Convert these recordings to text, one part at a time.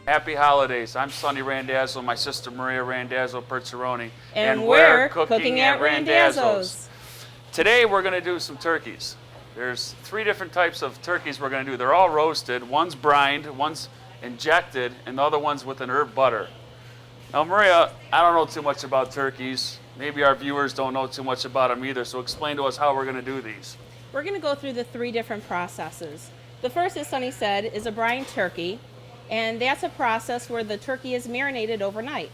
Happy holidays. I'm Sonny Randazzo, my sister Maria Randazzo Perzeroni. And we're cooking at Randazzo's. Today we're going to do some turkeys. There's 3 different types of turkeys we're going to do. They're all roasted. One's brined, one's injected, and the other one's with an herb butter. Now Maria, I don't know too much about turkeys. Maybe our viewers don't know too much about them either, so explain to us how we're going to do these. We're going to go through the 3 different processes. The first, as Sonny said, is a brined turkey. And that's a process where the turkey is marinated overnight.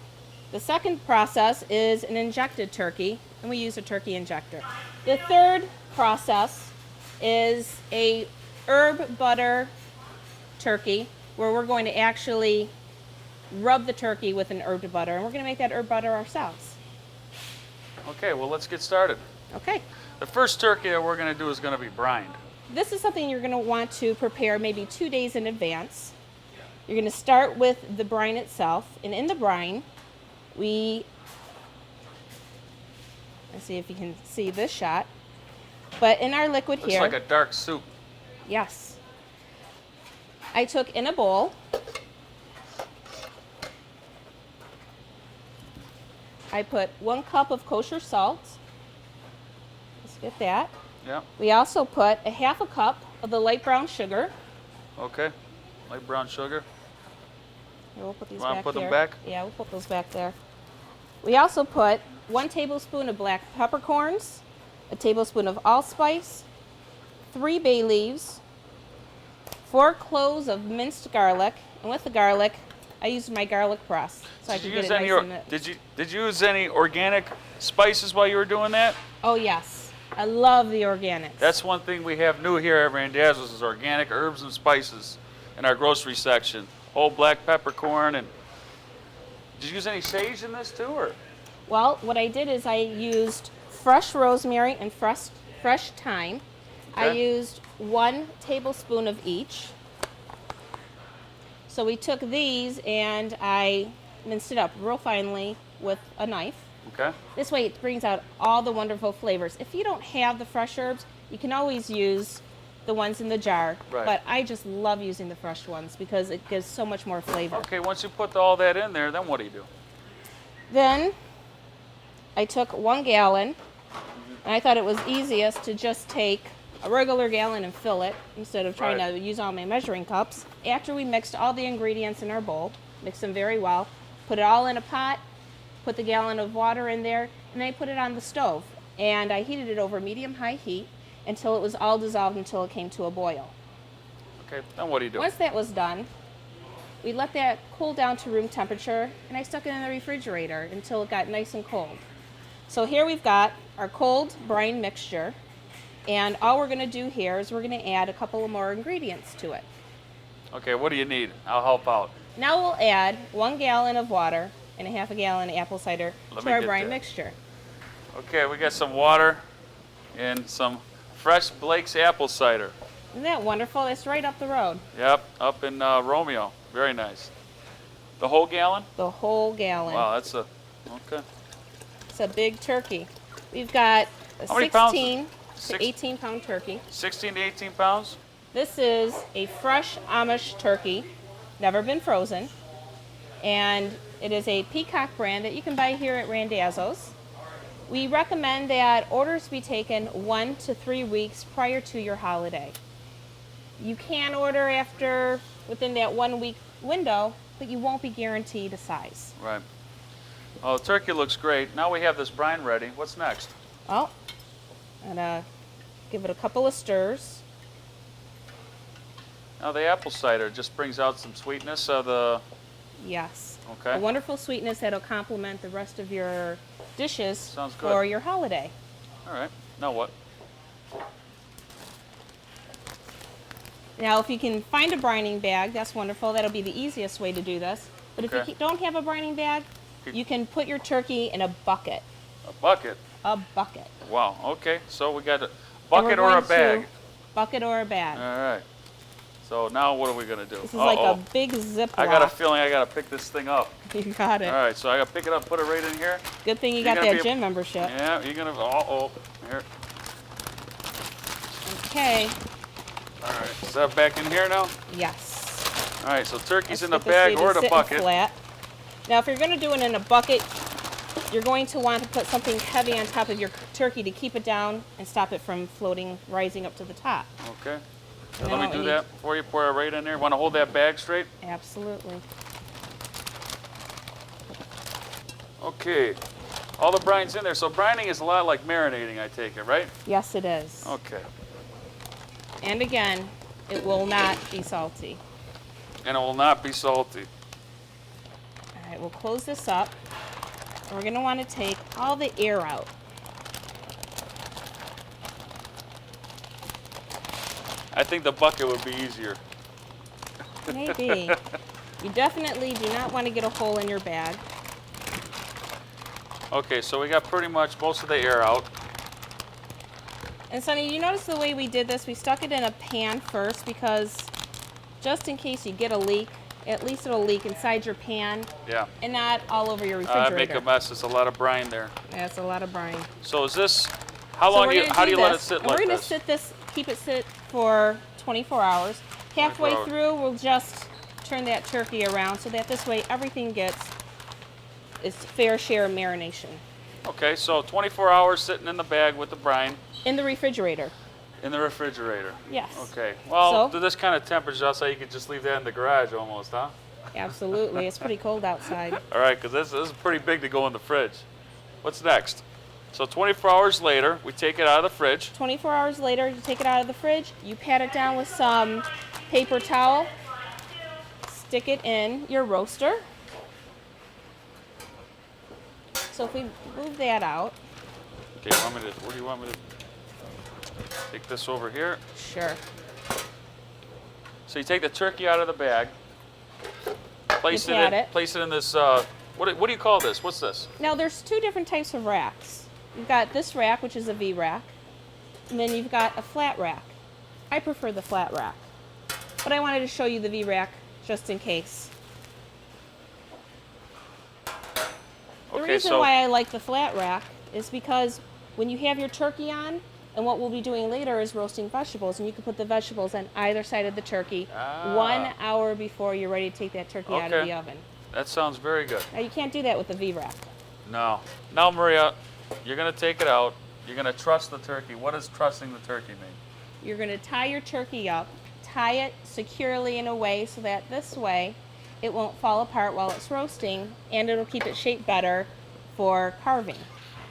The second process is an injected turkey, and we use a turkey injector. The third process is a herb butter turkey, where we're going to actually rub the turkey with an herb butter, and we're going to make that herb butter ourselves. Okay, well let's get started. Okay. The first turkey that we're going to do is going to be brined. This is something you're going to want to prepare maybe 2 days in advance. You're going to start with the brine itself, and in the brine, let's see if you can see this shot, but in our liquid Looks here. Looks like a dark soup. Yes. I took in a bowl, I put 1 cup of kosher salt. Let's get that. Yeah. We also put a 1/2 cup of the light brown sugar. Okay. Light brown sugar. Here, we'll put these You want back to put here. them back? Yeah, we'll put those back there. We also put 1 tablespoon of black peppercorns, a tablespoon of allspice, 3 bay leaves, 4 cloves of minced garlic, and with the garlic, I used my garlic press so I could get it nice and Did you use any organic spices while you were doing that? Oh yes, I love the organics. That's one thing we have new here at Randazzo's is organic herbs and spices in our grocery section. Whole black peppercorn, and did you use any sage in this too, or? Well, what I did is I used fresh rosemary and fresh thyme. Okay. I used 1 tablespoon of each. So we took these and I minced it up real finely with a knife. Okay. This way it brings out all the wonderful flavors. If you don't have the fresh herbs, you can always use the ones in the jar, right. But I just love using the fresh ones because it gives so much more flavor. Okay, once you put all that in there, then what do you do? Then I took 1 gallon, and I thought it was easiest to just take a regular gallon and fill it instead of trying to use all my measuring cups. After we mixed all the ingredients in our bowl, mixed them very well, put it all in a pot, put the gallon of water in there, and I put it on the stove. And I heated it over medium-high heat until it was all dissolved until it came to a boil. Okay, then what do you do? Once that was done, we let that cool down to room temperature, and I stuck it in the refrigerator until it got nice and cold. So here we've got our cold brine mixture, and all we're going to do here is we're going to add a couple of more ingredients to it. Okay, what do you need? I'll help out. Now we'll add 1 gallon of water and a 1/2 gallon apple cider to our brine mixture. Okay, we got some water and some fresh Blake's apple cider. Isn't that wonderful? It's right up the road. Yep, up in Romeo. Very nice. The whole gallon? The whole gallon. Wow, that's okay. It's a big turkey. We've got a How many pounds? 16 to 18 pound turkey. 16 to 18 pounds? This is a fresh Amish turkey, never been frozen, and it is a Peacock brand that you can buy here at Randazzo's. We recommend that orders be taken 1 to 3 weeks prior to your holiday. You can order within that 1 week window, but you won't be guaranteed a size. Right. Oh, the turkey looks great. Now we have this brine ready. What's next? Oh, and give it a couple of stirs. Now the apple cider just brings out some sweetness of the... Yes. Okay. A wonderful sweetness that'll complement the rest of your dishes. Sounds good. For your holiday. All right. Now what? Now, if you can find a brining bag, that's wonderful. That'll be the easiest way to do this. But if you don't have a brining bag, you can put your turkey in a bucket. A bucket? A bucket. Wow. Okay. So we got a bucket or a bag? Bucket or a bag. All right. So now what are we going to do? This is like a big Ziploc. I got a feeling I got to pick this thing up. You got it. All right, so I got to pick it up, put it right in here. Good thing you got that gym membership. Yeah, you're going to, here. Okay. All right, is that back in here now? Yes. All right, so turkey's in Let's the get this bag or baby the sitting bucket. flat. Now, if you're going to do it in a bucket, you're going to want to put something heavy on top of your turkey to keep it down and stop it from floating, rising up to the top. Okay. So And then let me what do we that before you pour it right in there. Want to hold that bag straight? Absolutely. Okay. All the brine's in there. So brining is a lot like marinating, I take it, right? Yes, it is. Okay. And again, it will not be salty. And it will not be salty. All right, we'll close this up. And we're going to want to take all the air out. I think the bucket would be easier. Maybe. You definitely do not want to get a hole in your bag. Okay, so we got pretty much most of the air out. And Sonny, you notice the way we did this? We stuck it in a pan first because just in case you get a leak, at least it'll leak inside your pan Yeah. and not all over your I refrigerator. make a mess. It's a lot of brine there. That's a lot of brine. So is this, how long do you, how do you let it sit like We're going this? to keep it sit for 24 hours. Halfway 24 hours. through, we'll just turn that turkey around so that this way everything gets its fair share of marination. Okay, so 24 hours sitting in the bag with the brine In the refrigerator. in the refrigerator. Yes. Okay. Well, So- to this kind of temperature, I'll say you could just leave that in the garage almost, huh? Absolutely. It's pretty cold outside. All right, because this is pretty big to go in the fridge. What's next? So 24 hours later, we take it out of the fridge. 24 hours later, you take it out of the fridge, you pat it down with some paper towel, stick it in your roaster. So if we move that out, Okay, where do you want me to take this over here? sure. So you take the turkey out of the bag, place You it pat in, it. place it in this. What do you call this? What's this? Now there's two different types of racks. You've got this rack, which is a V rack, and then you've got a flat rack. I prefer the flat rack, but I wanted to show you the V rack just in case. The Okay, reason so why I like the flat rack is because when you have your turkey on, and what we'll be doing later is roasting vegetables, and you can put the vegetables on either side of the turkey 1 hour before you're ready to take that turkey out of Okay. the oven. that sounds very good. Now you can't do that with the V rack. No. Now, Maria, you're gonna take it out. You're gonna truss the turkey. What does trussing the turkey mean? You're going to tie your turkey up, tie it securely in a way so that this way it won't fall apart while it's roasting, and it'll keep it shaped better for carving.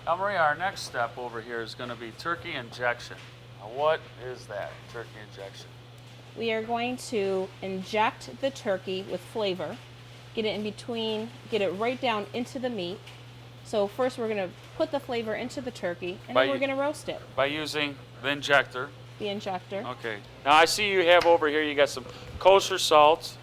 Now, Maria, our next step over here is gonna be turkey injection. Now, what is that, turkey injection? We are going to inject the turkey with flavor, get it in between, get it right down into the meat. So first we're going to put the flavor into the turkey, and By then we're u- going to roast it, By using the injector. the injector. Okay. Now, I see you have over here, you got some kosher salt,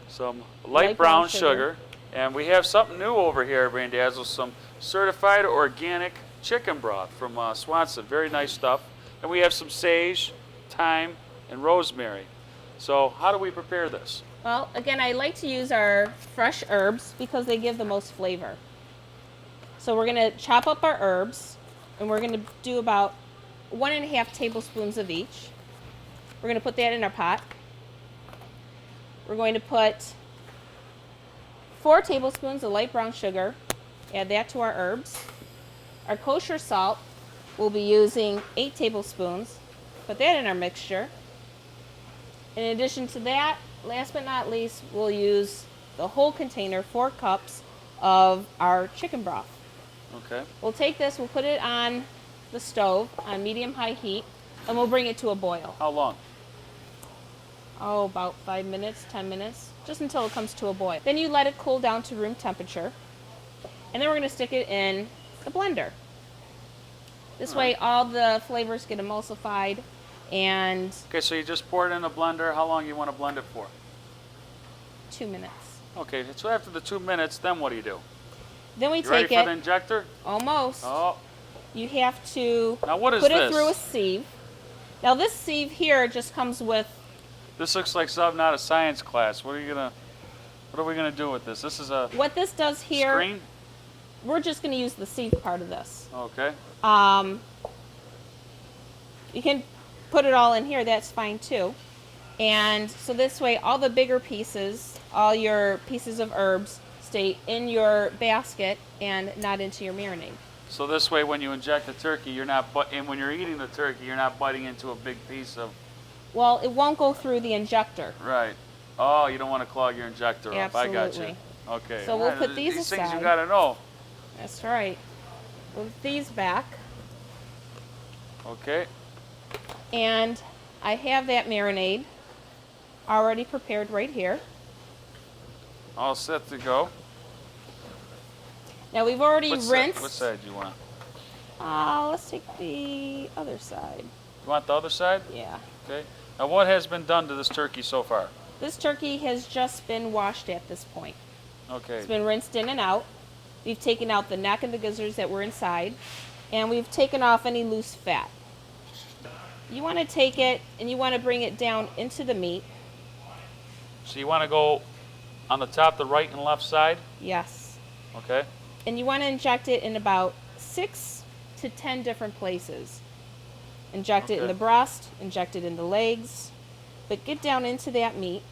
some light Light brown brown sugar, sugar. and we have something new over here at Randazzo, some certified organic chicken broth from Swanson. Very nice stuff. And we have some sage, thyme, and rosemary. So how do we prepare this? Well, again, I like to use our fresh herbs because they give the most flavor. So we're going to chop up our herbs, and we're going to do about 1.5 tablespoons of each. We're going to put that in our pot. We're going to put 4 tablespoons of light brown sugar, add that to our herbs. Our kosher salt, we'll be using 8 tablespoons. Put that in our mixture. In addition to that, last but not least, we'll use the whole container, 4 cups of our chicken broth. Okay. We'll take this, we'll put it on the stove on medium-high heat, and we'll bring it to a boil. How long? Oh, about 5 minutes, 10 minutes, just until it comes to a boil. Then you let it cool down to room temperature, and then we're going to stick it in the blender. This way all the flavors get emulsified, and Okay, so you just pour it in a blender. How long you want to blend it for? 2 minutes. Okay, so after the 2 minutes, then what do you do? Then we You ready take for the it, injector? almost. Oh, You have to now what is put it this? through a sieve. Now this sieve here just comes with, This looks like something out of science class. What are we gonna do with this? This is a what this does here, screen? we're just going to use the sieve part of this. Okay. You can put it all in here, that's fine too. And so this way, all the bigger pieces, all your pieces of herbs, stay in your basket and not into your marinade. So this way, when you inject the turkey, you're not, and when you're eating the turkey, you're not biting into a big piece of. Well, it won't go through the injector. Right. Oh, you don't want to clog your injector up. I got you. Absolutely. Okay. So we'll put these things you aside. got to know. That's right. Move these back. Okay. And I have that marinade already prepared right here. All set to go. Now we've already What rinsed. side do you want? Let's take the other side. You want the other side? Yeah. Okay. Now, what has been done to this turkey so far? This turkey has just been washed at this point. Okay. It's been rinsed in and out. We've taken out the neck and the gizzards that were inside, and we've taken off any loose fat. You want to take it and you want to bring it down into the meat. So you want to go on the top, the right and left side? Yes. Okay. And you want to inject it in about 6 to 10 different places. Inject it in Okay. the breast, inject it in the legs, but get down into that meat.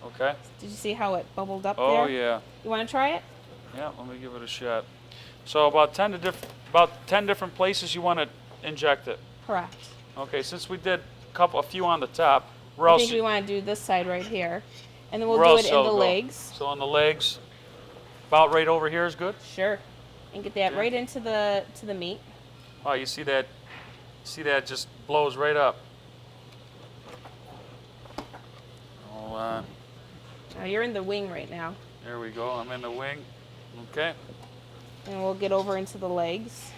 Okay. Did you see how it bubbled up there? Oh yeah. You want to try it? Yeah. Let me give it a shot. So about 10 different places you want to inject it. Correct. Okay. Since we did a few on the top, where I else? think we want to do this side right here. And then we'll where do else it in shall the it go? legs. So on the legs, about right over here is good. Sure. And get that Okay. right into the meat. Oh, you see that? See that just blows right up. Hold on. Now you're in the wing right now. There we go. I'm in the wing. Okay. And we'll get over into the legs.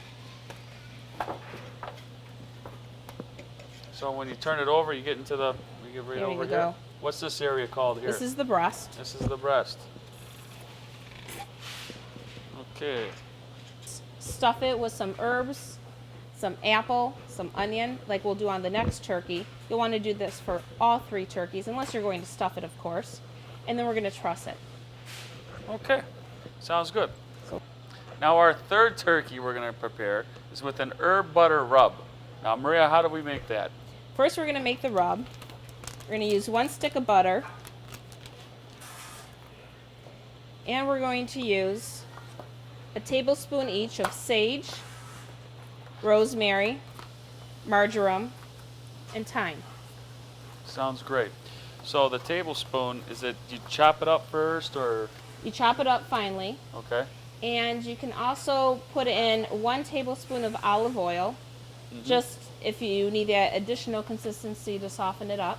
So when you turn it over, you get into the. We get right There over you here. go. What's this area called here? This is the breast. This is the breast. Okay. Stuff it with some herbs, some apple, some onion, like we'll do on the next turkey. You'll want to do this for all 3 turkeys, unless you're going to stuff it, of course. And then we're going to truss it. Okay. Sounds good. So- Now our third turkey we're going to prepare is with an herb butter rub. Now Maria, how do we make that? First, we're going to make the rub. We're going to use 1 stick of butter. And we're going to use a tablespoon each of sage, rosemary, marjoram, and thyme. Sounds great. So the tablespoon, is it you chop it up first or? You chop it up finely. Okay. And you can also put in 1 tablespoon of olive oil, just if you need that additional consistency to soften it up.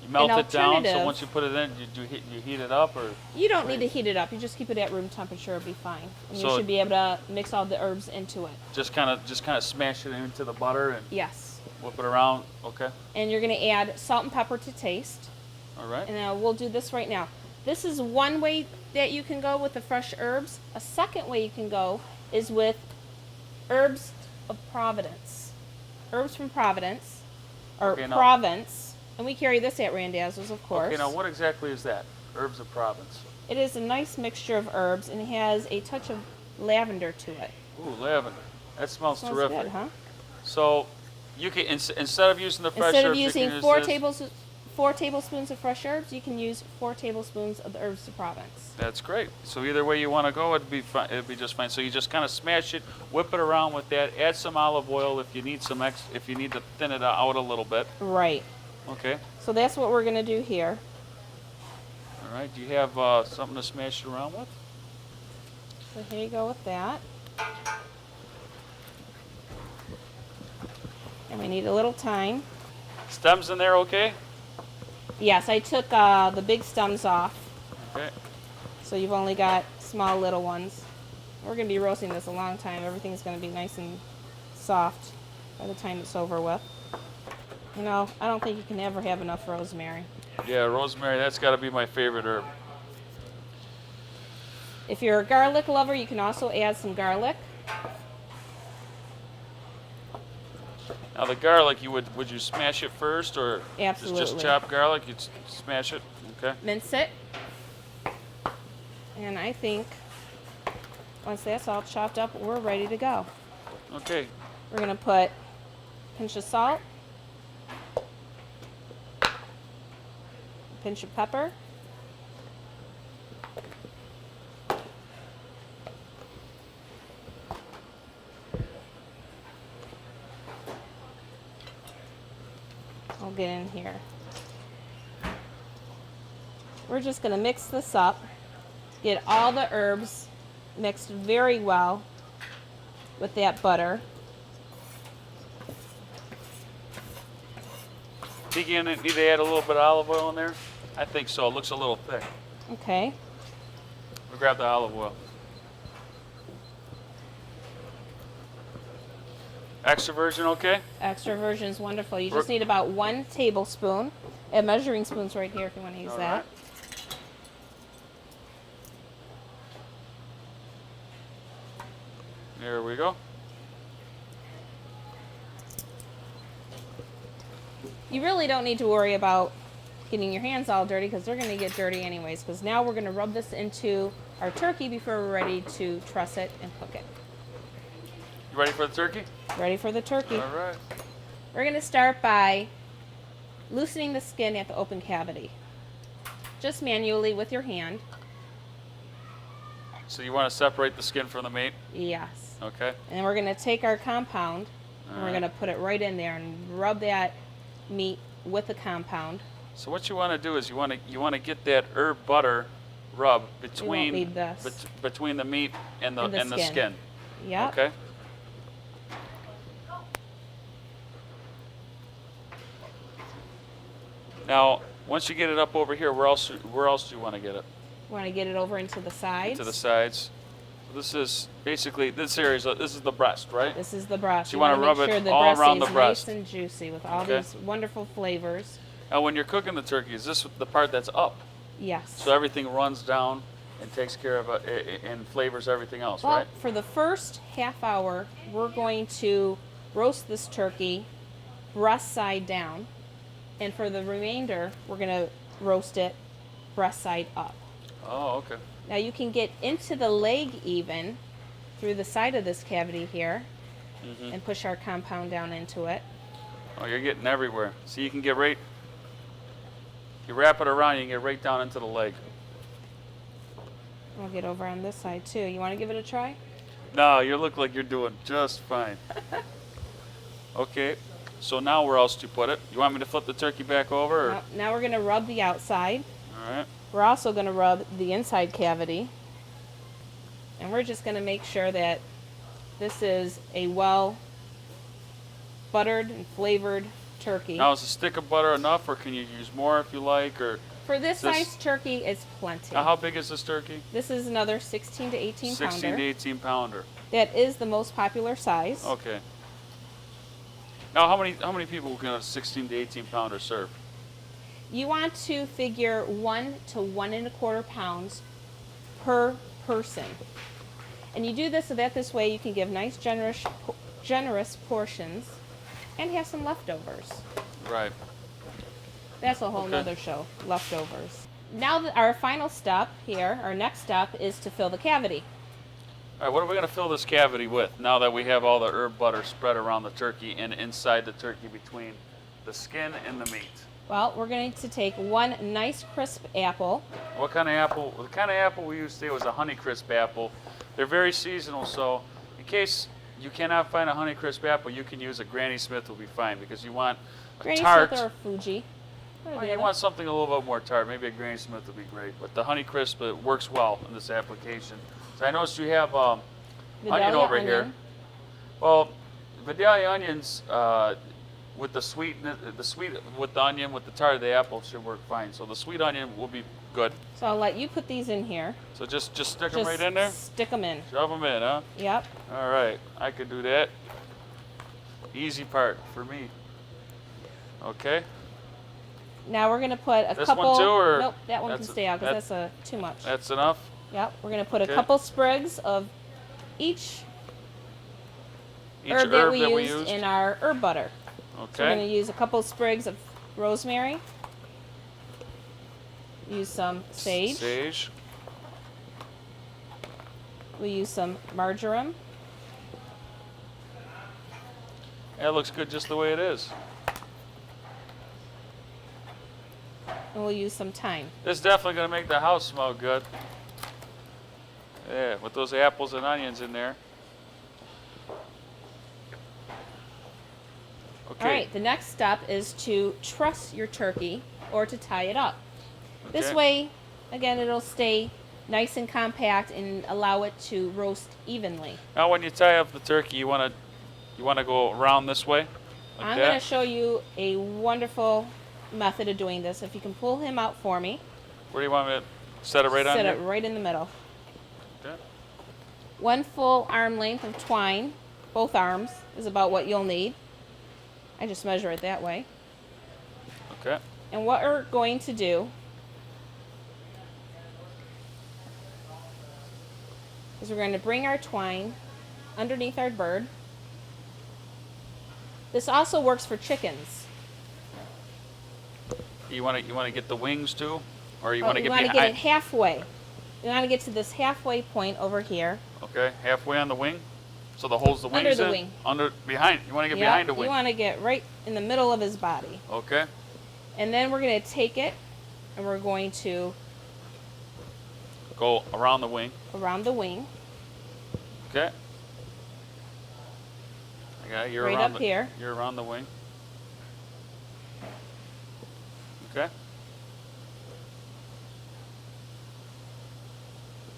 You melt An it down, so alternative- once you put it in, you heat it up or? You don't need to heat it up. You just keep it at room temperature. It'll be fine. And you So- should be able to mix all the herbs into it. Just kind of smash it into the butter and Yes. whip it around. Okay. And you're going to add salt and pepper to taste. All right. And we'll do this right now. This is one way that you can go with the fresh herbs. A second way you can go is with herbs of Providence. Herbs from Providence, or Okay, now- Provence. And we carry this at Randazzo's, of course. Okay. Now what exactly is that? Herbs of Provence. It is a nice mixture of herbs and it has a touch of lavender to it. Ooh, lavender. That smells Smells terrific. good, huh? So you can instead of using the fresh Instead of herbs, you using can use 4 tablespoons of fresh herbs, you can use 4 tablespoons of the herbs of Provence. That's great. So either way you want to go, it'd be fine. It'd be just fine. So you just kind of smash it, whip it around with that. Add some olive oil if you need if you need to thin it out a little bit. Right. Okay. So that's what we're going to do here. All right. Do you have something to smash it around with? So here you go with that. And we need a little thyme. Stems in there, okay? Yes, I took the big stems off, Okay. so you've only got small little ones. We're going to be roasting this a long time. Everything's going to be nice and soft by the time it's over with. You know, I don't think you can ever have enough rosemary. Yeah, rosemary. That's got to be my favorite herb. If you're a garlic lover, you can also add some garlic. Now the garlic, would you smash it first or Absolutely. just chop garlic? You'd smash it. Okay. Mince it. And I think Once that's all chopped up, we're ready to go. Okay. We're going to put a pinch of salt, a pinch of pepper, I'll get in here. We're just going to mix this up, get all the herbs mixed very well with that butter. Think you need to add a little bit of olive oil in there? I think so. It looks a little thick. Okay. We'll grab the olive oil. Extra virgin, okay? Extra virgin is wonderful. You just need about 1 tablespoon. I have measuring spoons right here if you want to use that. Right. There we go. You really don't need to worry about getting your hands all dirty because they're going to get dirty anyways, because now we're going to rub this into our turkey before we're ready to truss it and cook it. You ready for the turkey? Ready for the turkey. All right. We're going to start by loosening the skin at the open cavity. Just manually with your hand. So you want to separate the skin from the meat? Yes. Okay. And then we're going to take our compound and All we're right. going to put it right in there and rub that meat with the compound. So what you want to do is you want to get that herb butter rub between need this. between the meat and the And the skin. skin. Yep. Okay. Now, once you get it up over here, where else do you want to get it? We want to get it over into the sides. To the sides. So this is basically this area. This is the breast, right? This is the breast. So you wanna rub make it sure the all breast around the stays breast. nice and juicy with all Okay. these wonderful flavors. Now, when you're cooking the turkey, is this the part that's up? Yes. So everything runs down and takes care of it and flavors everything else, Well, right? for the first half hour, we're going to roast this turkey breast side down. And for the remainder, we're going to roast it breast side up. Oh, okay. Now you can get into the leg even through the side of this cavity here and push our compound down into it. Oh, you're getting everywhere. So you can get right. You wrap it around, you can get right down into the leg. We'll get over on this side too. You want to give it a try? No, you look like you're doing just fine. Okay. So now where else do you put it? You want me to flip the turkey back over? Or? Now we're going to rub the outside. All right. We're also going to rub the inside cavity. And we're just going to make sure that this is a well buttered and flavored turkey. Now, is a stick of butter enough, or can you use more if you like? Or For this this- size turkey, it's plenty. now, how big is this turkey? This is another 16 to 18 16 pounder. to 18 pounder. That is the most popular size. Okay. Now, how many people can a 16 to 18 pounder serve? You want to figure 1 to 1 1/4 pounds per person. And you do this so that this way you can give nice generous portions and have some leftovers. Right. That's a whole Okay. nother show, leftovers. Now our final step here, our next step is to fill the cavity. All right, what are we going to fill this cavity with now that we have all the herb butter spread around the turkey and inside the turkey between the skin and the meat? Well, we're going to take 1 nice crisp apple. What kind of apple? The kind of apple we used today was a Honeycrisp apple. They're very seasonal, so in case you cannot find a Honeycrisp apple, you can use a Granny Smith will be fine because you want a Granny tart. Smith or Fuji. Well, you want something a little bit more tart. Maybe a Granny Smith would be great, but the Honeycrisp it works well in this application. So I noticed you have onion Vidalia over onion. here. Well, Vidalia onions with the sweet with the onion with the tart of the apple should work fine. So the sweet onion will be good. So I'll let you put these in here. So just stick them Just right in there. stick them in. Shove them in, huh? Yep. All right, I could do that. Easy part for me. Okay. Now we're going to put a This couple. one too, or nope, that one can that's- stay out because that's too much. That's enough. Yep. We're going to put Okay. a couple sprigs of each Each herb that we used in our herb butter. So we're going to Okay. use a couple sprigs of rosemary. Use some sage. Sage. We use some marjoram. That looks good just the way it is. And we'll use some thyme. This is definitely going to make the house smell good. Yeah, with those apples and onions in there. Okay. All right, the next step is to truss your turkey or to tie it up. This Okay. way, again, it'll stay nice and compact and allow it to roast evenly. Now, when you tie up the turkey, you want to go around this way. Like I'm that. going to show you a wonderful method of doing this. If you can pull him out for me. Where do you want me to set it right on Set here? it right in the middle. Okay. 1 full arm length of twine, both arms, is about what you'll need. I just measure it that way. Okay. And what we're going to do is we're going to bring our twine underneath our bird. This also works for chickens. You want to get the wings too, or you Oh, want to you get want to behind? get it halfway. You want to get to this halfway point over here. Okay, halfway on the wing, so the holes the wings Under the in. wing. Behind. You want to get Yep, behind the wing. you want to get right in the middle of his body. Okay. And then we're going to take it and we're going to Go around the wing. around the wing, Okay. Okay, you're right around up the, here. You're around the wing. Okay.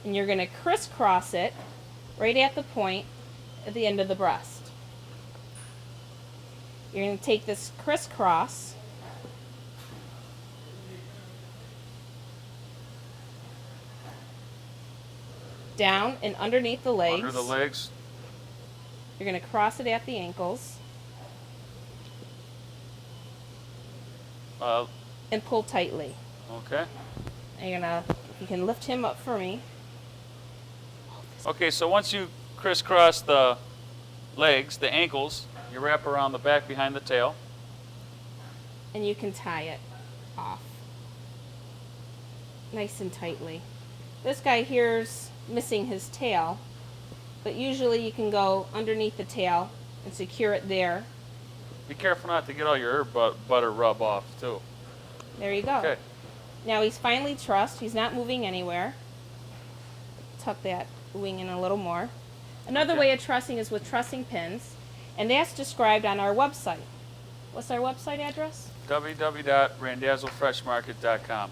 And you're going to crisscross it right at the point at the end of the breast. You're going to take this crisscross down and underneath the legs. Under the legs. You're going to cross it at the ankles and pull tightly. Okay. And you're going to, if you can lift him up for me. Okay, so once you crisscross the legs, the ankles, you wrap around the back behind the tail. And you can tie it off nice and tightly. This guy here's missing his tail, but usually you can go underneath the tail and secure it there. Be careful not to get all your herb butter rub off too. There you go. Okay. Now he's finally trussed. He's not moving anywhere. Tuck that wing in a little more. Another Okay. way of trussing is with trussing pins, and that's described on our website. What's our website address? www.randazzofreshmarket.com.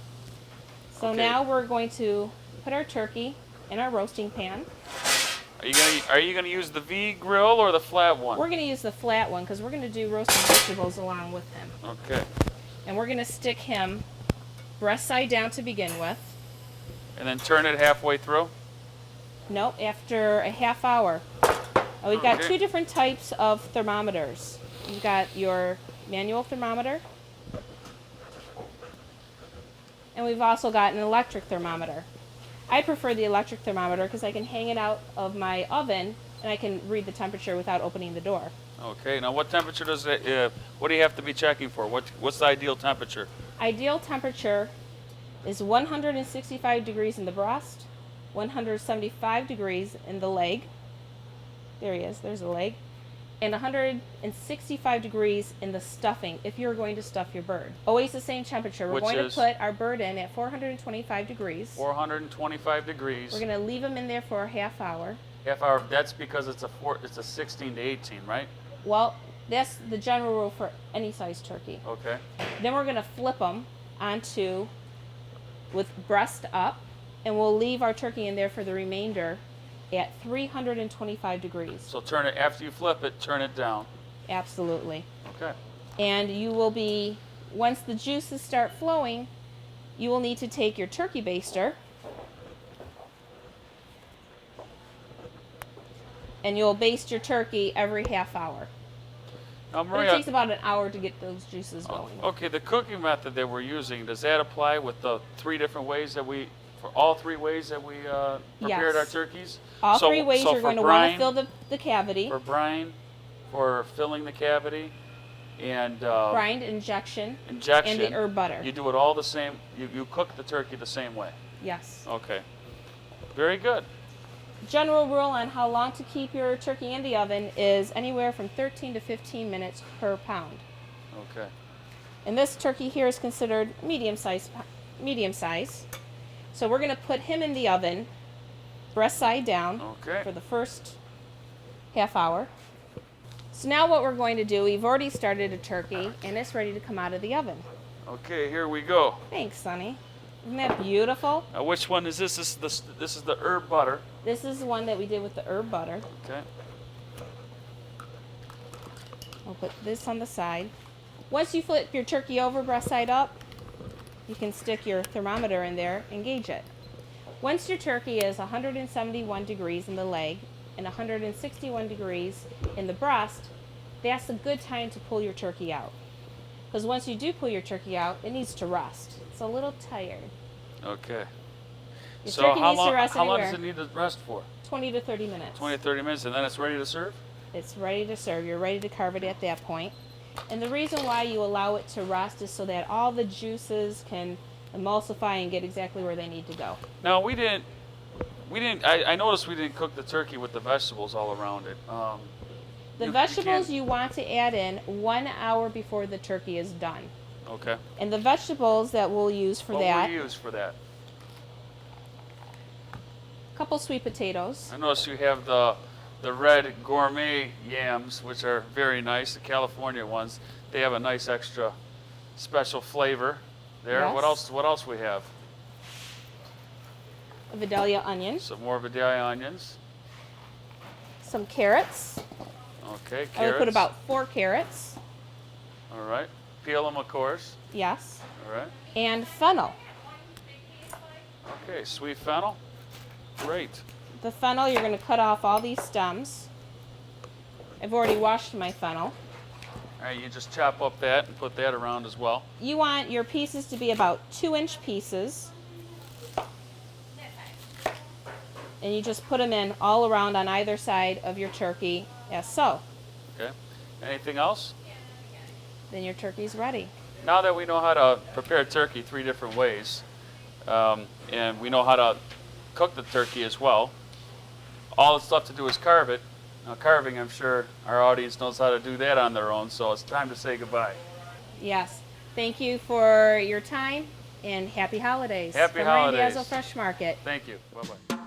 So Okay. now we're going to put our turkey in our roasting pan. Are you gonna use the V grill or the flat one? We're going to use the flat one because we're going to do roasted vegetables along with him. Okay. And we're going to stick him breast side down to begin with. And then turn it halfway through. Nope, after a half hour. We've got Okay. 2 different types of thermometers. You've got your manual thermometer, and we've also got an electric thermometer. I prefer the electric thermometer because I can hang it out of my oven and I can read the temperature without opening the door. Okay. Now, what temperature does it? What do you have to be checking for? What's the ideal temperature? Ideal temperature is 165 degrees in the breast, 175 degrees in the leg. There he is, there's the leg. And 165 degrees in the stuffing if you're going to stuff your bird. Always the same temperature. We're Which going to is? put our bird in at 425 degrees. 425 degrees. We're going to leave him in there for a half hour. Half hour. That's because it's a 16 to 18, right? Well, that's the general rule for any size turkey. Okay. Then we're going to flip them onto with breast up, and we'll leave our turkey in there for the remainder at 325 degrees. So turn it after you flip it. Turn it down. Absolutely. Okay. And you will be, once the juices start flowing, you will need to take your turkey baster and you'll baste your turkey every half hour. Now, But it Maria. takes about an hour to get those juices going. Okay, the cooking method that we're using, does that apply with the 3 different ways that for all 3 ways that we prepared our Yes. turkeys? All So- 3 ways so you're for going to want brine- to fill the cavity. For brine, for filling the cavity, and Brined injection injection. and the herb butter. You do it all the same. You cook the turkey the same way. Yes. Okay. Very good. General rule on how long to keep your turkey in the oven is anywhere from 13 to 15 minutes per pound. Okay. And this turkey here is considered medium size. So we're going to put him in the oven, breast side down, Okay. for the first half hour. So now what we're going to do, we've already started a turkey and it's ready to come out of the oven. Okay, here we go. Thanks, Sonny. Isn't that beautiful? Now, which one is this? This is the herb butter. This is the one that we did with the herb butter. Okay. We'll put this on the side. Once you flip your turkey over, breast side up, you can stick your thermometer in there and gauge it. Once your turkey is 171 degrees in the leg and 161 degrees in the breast, that's a good time to pull your turkey out. Because once you do pull your turkey out, it needs to rest. It's a little tired. Okay. Your So turkey how needs to rest long anywhere does it need to rest for? 20 to 30 minutes. 20 to 30 minutes, and then it's ready to serve? It's ready to serve. You're ready to carve it at that point. And the reason why you allow it to rest is so that all the juices can emulsify and get exactly where they need to go. Now, I noticed we didn't cook the turkey with the vegetables all around it. The vegetables you want to add in 1 hour before the turkey is done. Okay. And the vegetables that we'll use for What that, will you use for that? a couple sweet potatoes. I noticed you have the red gourmet yams, which are very nice. The California ones, they have a nice extra special flavor there. Yes. What else we have? A Vidalia onion, Some more Vidalia onions. some carrots. Okay, I would carrots. put about 4 carrots. All right. Peel them, of course. Yes. All right. And fennel. Okay, sweet fennel. Great. The fennel, you're going to cut off all these stems. I've already washed my fennel. All right, you just chop up that and put that around as well. You want your pieces to be about 2-inch pieces. And you just put them in all around on either side of your turkey, as so. Okay. Anything else? Then your turkey's ready. Now that we know how to prepare turkey 3 different ways, and we know how to cook the turkey as well, all that's left to do is carve it. Now, carving, I'm sure our audience knows how to do that on their own, so it's time to say goodbye. Yes. Thank you for your time and happy holidays. Happy from holidays. Randazzo Fresh Market. Thank you. Bye-bye.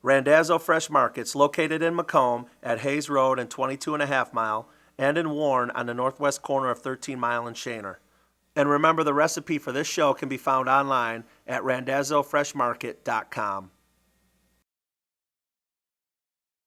Randazzo Fresh Markets, located in Macomb at Hayes Road and 22.5 Mile, and in Warren on the northwest corner of 13 Mile and Shaner. And remember, the recipe for this show can be found online at randazzofreshmarket.com.